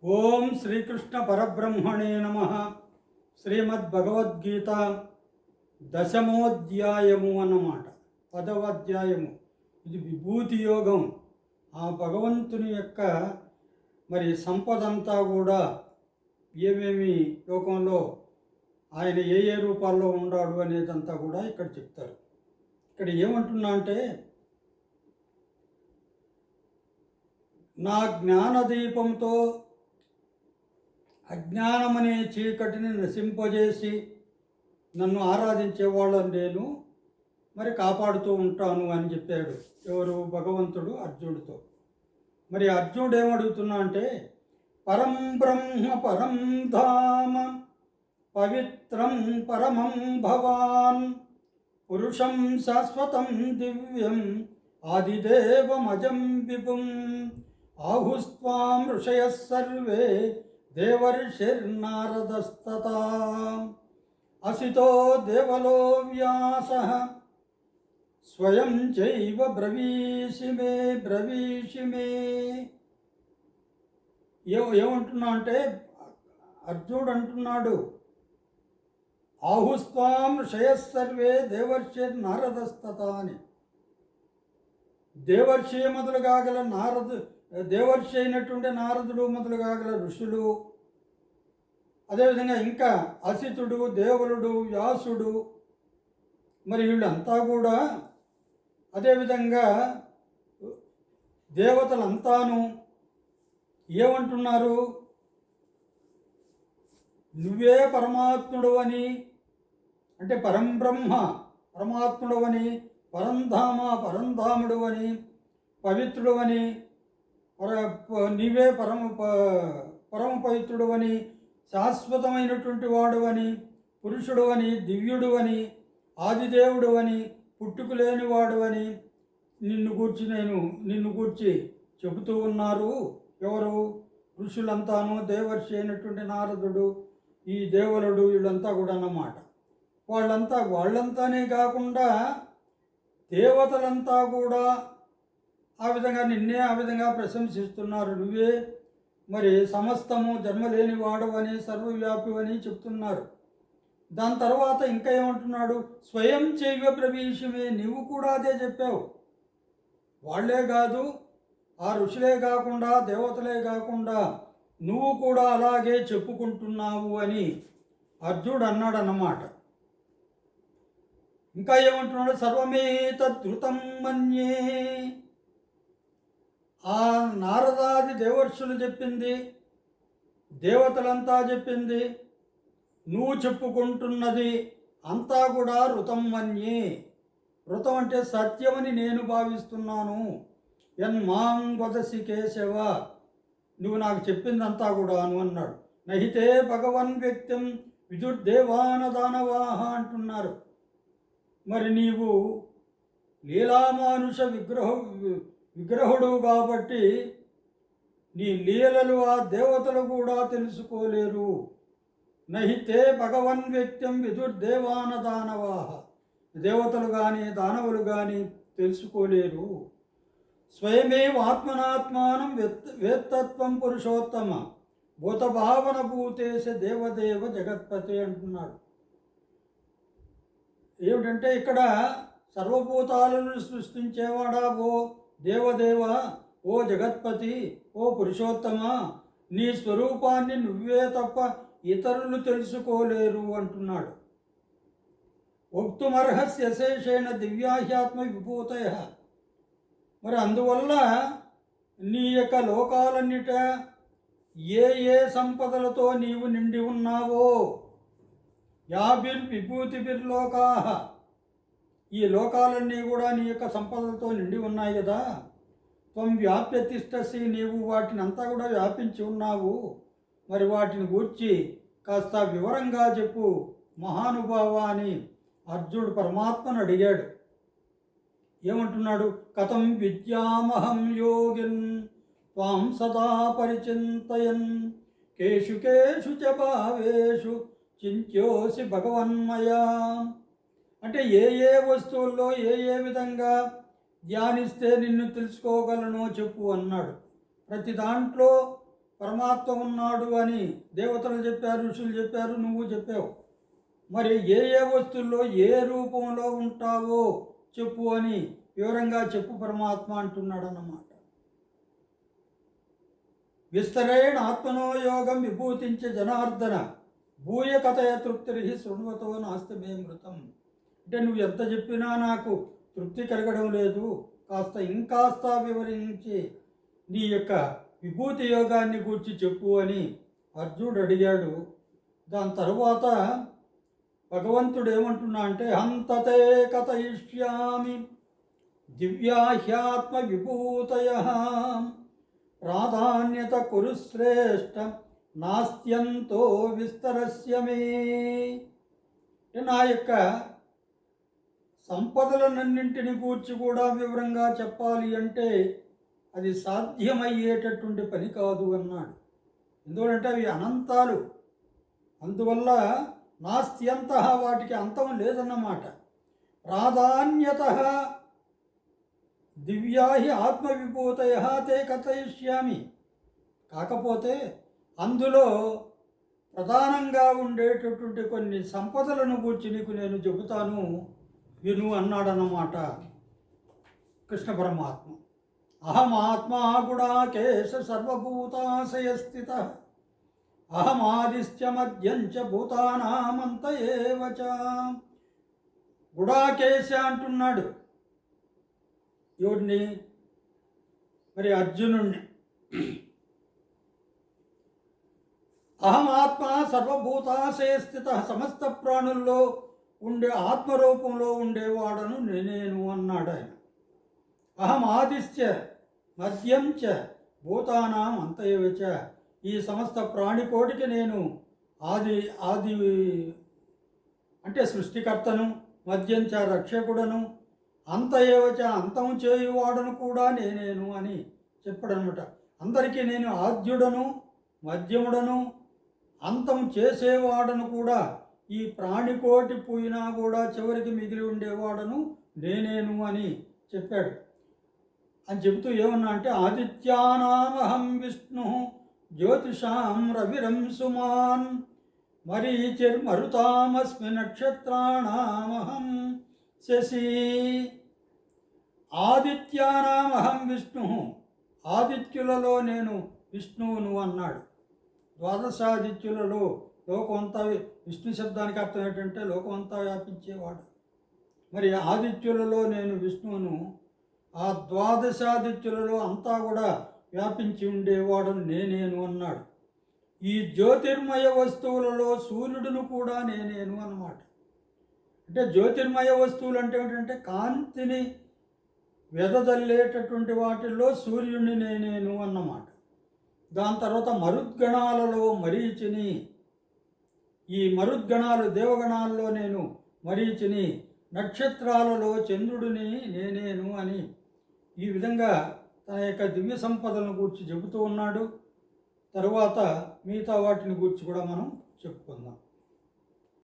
ఓం శ్రీకృష్ణ పరబ్రహ్మణే నమ. శ్రీమద్భగవద్గీత దశమోధ్యాయము అన్నమాట. 10వ అధ్యాయము. ఇది విభూతి యోగం. ఆ భగవంతుని యొక్క సంపదంతా కూడా ఏమేమి లోకంలో ఆయన ఏ ఏ రూపాల్లో ఉన్నాడు అనేదంతా కూడా ఇక్కడ చెప్తారు. ఇక్కడ ఏమంటున్నా అంటే, నా జ్ఞానదీపంతో అజ్ఞానమనే చీకటిని నశింపజేసి నన్ను ఆరాధించే వాళ్ళని నేను కాపాడుతూ ఉంటాను అని చెప్పాడు. ఎవరు? భగవంతుడు అర్జునుడితో. అర్జునుడు ఏమడుగుతున్నా అంటే, పరం బ్రహ్మ పరం ధామ పవిత్రం పరమం భవాన్ పురుషం శాశ్వతం దివ్యం ఆదిదేవమజం విపుం ఆహుస్త్వాం ఋషయః సర్వే దేవర్షిర్నారదస్తతా అసితో దేవలో వ్యాసః స్వయం చైవ బ్రవీషి మే. ఏమంటున్నా అంటే, అర్జునుడు అంటున్నాడు, ఆహుస్త్వాం ఋషయః సర్వే దేవర్షిర్నారదస్తతా అని. దేవర్షి మొదలుగా గల దేవర్షి అయినటువంటి నారదుడు మొదలుగా గల ఋషులు, అదేవిధంగా ఇంకా అసితుడు, దేవులుడు, వ్యాసుడు, వీళ్ళంతా కూడా, అదేవిధంగా దేవతలంతాను ఏమంటున్నారు? నువ్వే పరమాత్ముడు అని, అంటే పరంబ్రహ్మ పరమాత్ముడు అని, పరంధామ పరంధాముడు అని, పవిత్రుడు అని, నీవే పరమ పవిత్రుడు అని, శాశ్వతమైనటువంటి వాడు అని, పురుషుడు అని, దివ్యుడు అని, ఆదిదేవుడు అని, పుట్టుకు లేనివాడు అని నిన్ను గూర్చి చెబుతూ ఉన్నారు. ఎవరు? ఋషులంతాను, దేవర్షి అయినటువంటి నారదుడు, ఈ దేవులుడు, వీళ్ళంతా కూడా అన్నమాట. వాళ్ళంతానే కాకుండా దేవతలంతా కూడా ఆ విధంగా నిన్నే ఆ విధంగా ప్రశంసిస్తున్నారు. నువ్వే సమస్తము జన్మలేని వాడవని, సర్వవ్యాపి అని చెప్తున్నారు. దాని తర్వాత ఇంకా ఏమంటున్నాడు? స్వయం చైవ ప్రవేశమే. నువ్వు కూడా అదే చెప్పావు. వాళ్లే కాదు, ఆ ఋషులే కాకుండా, దేవతలే కాకుండా నువ్వు కూడా అలాగే చెప్పుకుంటున్నావు అని అర్జునుడు అన్నాడు అన్నమాట. ఇంకా ఏమంటున్నాడు? సర్వమేతద్ధృతం మన్యే. ఆ నారదాది దేవర్షులు చెప్పింది, దేవతలంతా చెప్పింది, నువ్వు చెప్పుకుంటున్నది అంతా కూడా ఋతం మన్యే. ఋతం అంటే సత్యమని నేను భావిస్తున్నాను. యన్మాం వదసి కేశవ, నువ్వు నాకు చెప్పిందంతా కూడాను అన్నాడు. నహితే భగవన్ వ్యక్తం విదుర్దేవాన దానవాహ అంటున్నారు. నీవు లీలామానుష విగ్రహుడు కాబట్టి నీ లీలలు ఆ దేవతలు కూడా తెలుసుకోలేరు. నహితే భగవన్ వ్యక్తం విదుర్దేవాన దానవాహ, దేవతలు కానీ దానవులు కానీ తెలుసుకోలేరు. స్వయమేవ ఆత్మనాత్మానం వేత్తత్వం పురుషోత్తమ భూతభావన భూతేశ దేవదేవ జగత్పతి అంటున్నాడు. ఏమిటంటే, ఇక్కడ సర్వభూతాలను సృష్టించేవాడా ఓ దేవదేవ, ఓ జగత్పతి, ఓ పురుషోత్తమ, నీ స్వరూపాన్ని నువ్వే తప్ప ఇతరులు తెలుసుకోలేరు అంటున్నాడు. వక్తుమర్హస్య శేషేణ దివ్యాహ్యాత్మ విభూతయ. అందువల్ల నీ యొక్క లోకాలన్నిట ఏ ఏ సంపదలతో నీవు నిండి ఉన్నావో, యాభిర్విభూతిభిర్లోకా, ఈ లోకాలన్నీ కూడా నీ యొక్క సంపదలతో నిండి ఉన్నాయి కదా. త్వం వ్యాప్య తిష్టసి, నీవు వాటిని అంతా కూడా వ్యాపించి ఉన్నావు. వాటిని గూర్చి కాస్త వివరంగా చెప్పు మహానుభావ అని అర్జునుడు పరమాత్మను అడిగాడు. ఏమంటున్నాడు? కథం విద్యామహం యోగిన్ త్వాం సదా పరిచింతయన్ కేషు కేషు చ భావేషు చింత్యోసి భగవన్మయా. అంటే ఏ ఏ వస్తువుల్లో ఏ ఏ విధంగా ధ్యానిస్తే నిన్ను తెలుసుకోగలనో చెప్పు అన్నాడు. ప్రతి దాంట్లో పరమ పరమాత్మ ఉన్నాడు అని దేవతలు చెప్పారు, ఋషులు చెప్పారు, నువ్వు చెప్పావు. మరి ఏ ఏ వస్తువుల్లో ఏ రూపంలో ఉంటావో చెప్పు అని వివరంగా చెప్పు పరమాత్మ అంటున్నాడు అన్నమాట. విస్తరేణ ఆత్మనో యోగం విభూతించే జనార్దన భూయ కథయ తృప్తిరిహి శృణ్వతో నాస్తి మే మృతం. అంటే నువ్వు ఎంత చెప్పినా నాకు తృప్తి కలగడం లేదు, కాస్త ఇంకాస్త వివరించి నీ యొక్క విభూతి యోగాన్ని గూర్చి చెప్పు అని అర్జునుడు అడిగాడు. దాని తరువాత భగవంతుడు ఏమంటున్నా అంటే హంతతే కథయిష్యామి దివ్యాహ్యాత్మ విభూతయ ప్రాధాన్యత కురు శ్రేష్ఠ నాస్త్యంతో విస్తరస్యమే. నా యొక్క సంపదలన్నింటిని గూర్చి కూడా వివరంగా చెప్పాలి అంటే అది సాధ్యమయ్యేటటువంటి పని కాదు అన్నాడు. ఎందుకంటే అవి అనంతాలు, అందువల్ల నాస్త్యంత వాటికి అంతం లేదన్నమాట. ప్రాధాన్యత దివ్యాహి ఆత్మవిభూతయ తే కథయిష్యామి. కాకపోతే అందులో ప్రధానంగా ఉండేటటువంటి కొన్ని సంపదలను గూర్చి నీకు నేను చెబుతాను, విను అన్నాడన్నమాట కృష్ణ పరమాత్మ. అహమాత్మా గుడాకేశ సర్వభూతాశయస్థిత అహమాదిశ్చ మధ్యంచ భూతానామంత ఏవ చ. గుడాకేశ అంటున్నాడు ఎవరిని? మరి అర్జునుణ్ణి. అహమాత్మ సర్వభూతాశయ స్థిత, సమస్త ప్రాణుల్లో ఉండే ఆత్మరూపంలో ఉండేవాడను నేనేను అన్నాడు ఆయన. అహం ఆదిశ్చ మధ్యం చ భూతానాం అంతయేవ చ. ఈ సమస్త ప్రాణికోటికి నేను ఆది అంటే సృష్టికర్తను, మధ్యం చ రక్షకుడను, అంతయేవ చ అంతం చేయువాడను కూడా నేనేను అని చెప్పడనమాట. అందరికీ నేను ఆద్యుడను, మధ్యముడను, అంతం చేసేవాడను కూడా. ఈ ప్రాణికోటి పోయినా కూడా చివరికి మిగిలి ఉండేవాడను నేనేను అని చెప్పాడు. అని చెబుతూ ఏమన్నా అంటే ఆదిత్యానామహం విష్ణు జ్యోతిషాం రవిరం సుమాన్ మరీచిర్మరుతామస్మి నక్షత్రాణామహం శశి. ఆదిత్యానామహం విష్ణు, ఆదిత్యులలో నేను విష్ణువును అన్నాడు. ద్వాదశాదిత్యులలో లోకమంతా, విష్ణు శబ్దానికి అర్థం ఏంటంటే లోకమంతా వ్యాపించేవాడు. మరి ఆదిత్యులలో నేను విష్ణువును, ఆ ద్వాదశాదిత్యులలో అంతా కూడా వ్యాపించి ఉండేవాడు నేనేను అన్నాడు. ఈ జ్యోతిర్మయ వస్తువులలో సూర్యుడును కూడా నేనేను అన్నమాట. అంటే జ్యోతిర్మయ వస్తువులు అంటే ఏంటంటే కాంతిని వెదజల్లేటటువంటి వాటిల్లో సూర్యుడిని నేనేను అన్నమాట. దాని తర్వాత మరుద్గణాలలో మరీచిని, ఈ మరుద్గణాలు దేవగణాల్లో నేను మరీచిని, నక్షత్రాలలో చంద్రుడిని నేనేను అని ఈ విధంగా తన యొక్క దివ్య సంపదలను గూర్చి చెబుతూ ఉన్నాడు. తరువాత మిగతా వాటిని గూర్చి కూడా మనం చెప్పుకుందాం.